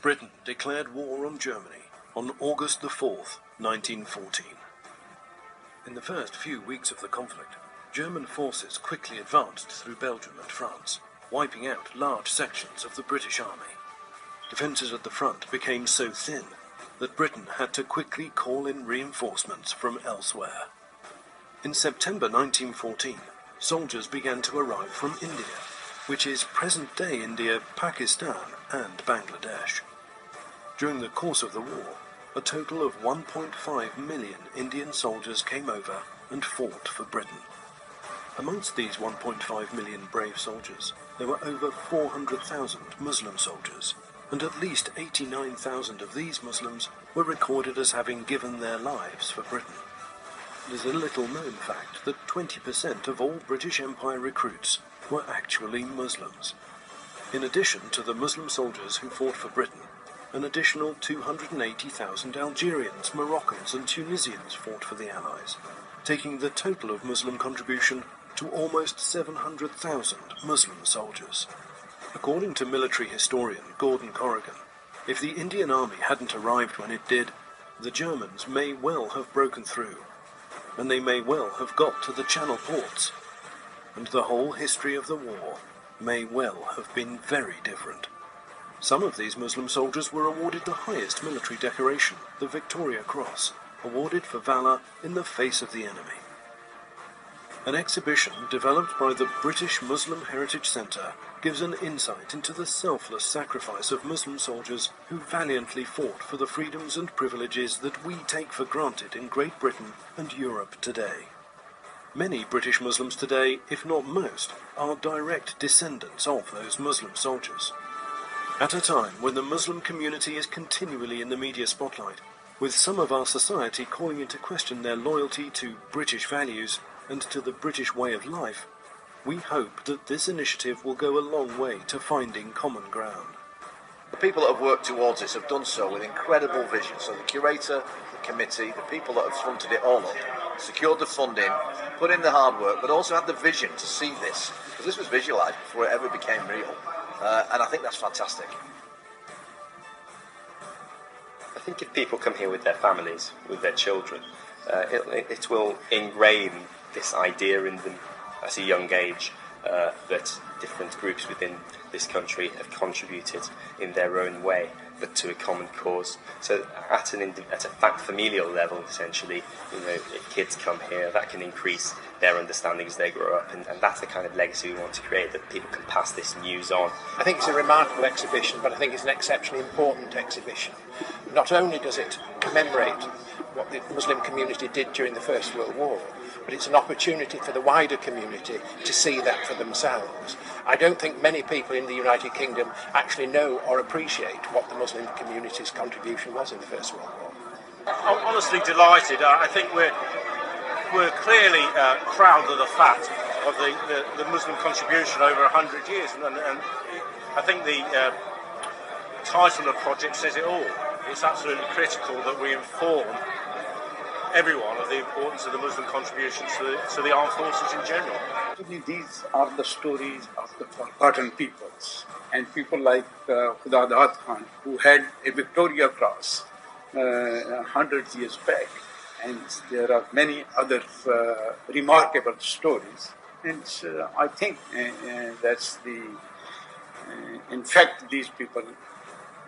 Britain declared war on Germany on August the 4th, 1914. In the first few weeks of the conflict, German forces quickly advanced through Belgium and France, wiping out large sections of the British army. Defences at the front became so thin that Britain had to quickly call in reinforcements from elsewhere. In September 1914, soldiers began to arrive from India, which is present-day India, Pakistan and Bangladesh. During the course of the war, a total of 1.5 million Indian soldiers came over and fought for Britain. Amongst these 1.5 million brave soldiers, there were over 400,000 Muslim soldiers, and at least 89,000 of these Muslims were recorded as having given their lives for Britain. It is a little-known fact that 20% of all British Empire recruits were actually Muslims. In addition to the Muslim soldiers who fought for Britain, an additional 280,000 Algerians, Moroccans and Tunisians fought for the Allies, taking the total of Muslim contribution to almost 700,000 Muslim soldiers. According to military historian Gordon Corrigan, if the Indian Army hadn't arrived when it did, the Germans may well have broken through, and they may well have got to the Channel ports, and the whole history of the war may well have been very different. Some of these Muslim soldiers were awarded the highest military decoration, the Victoria Cross, awarded for valour in the face of the enemy. An exhibition developed by the British Muslim Heritage Centre gives an insight into the selfless sacrifice of Muslim soldiers who valiantly fought for the freedoms and privileges that we take for granted in Great Britain and Europe today. Many British Muslims today, if not most, are direct descendants of those Muslim soldiers. At a time when the Muslim community is continually in the media spotlight, with some of our society calling into question their loyalty to British values and to the British way of life, we hope that this initiative will go a long way to finding common ground. The people that have worked towards this have done so with incredible vision. So the curator, the committee, the people that have fronted it all up, secured the funding, put in the hard work, but also had the vision to see this, because this was visualised before it ever became real. And I think that's fantastic. I think if people come here with their families, with their children, it will ingrain this idea in them at a young age that different groups within this country have contributed in their own way, but to a common cause. So at a familial level, essentially, if kids come here, that can increase their understanding as they grow up, and that's the kind of legacy we want to create, that people can pass this news on. I think it's a remarkable exhibition, but I think it's an exceptionally important exhibition. Not only does it commemorate what the Muslim community did during the First World War, but it's an opportunity for the wider community to see that for themselves. I don't think many people in the United Kingdom actually know or appreciate what the Muslim community's contribution was in the First World War. I'm honestly delighted. I think we're clearly proud of the fact of the Muslim contribution over 100 years, and I think the title of the project says it all. It's absolutely critical that we inform everyone of the importance of the Muslim contributions to the armed forces in general. These are the stories of the forgotten peoples, and people like Khuda Dad Khan, who had a Victoria Cross 100 years back, and there are many other remarkable stories. And I think that's in fact, these people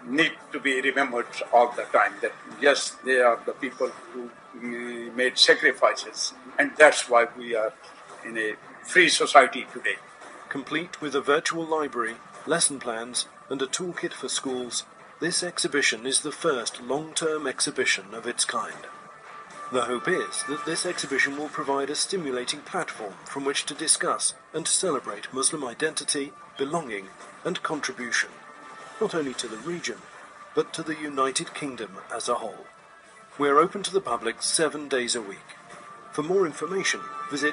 need to be remembered all the time, that yes, they are the people who made sacrifices, and that's why we are in a free society today. Complete with a virtual library, lesson plans and a toolkit for schools, this exhibition is the first long-term exhibition of its kind. The hope is that this exhibition will provide a stimulating platform from which to discuss and celebrate Muslim identity, belonging and contribution, not only to the region, but to the United Kingdom as a whole. We are open to the public 7 days a week. For more information, visit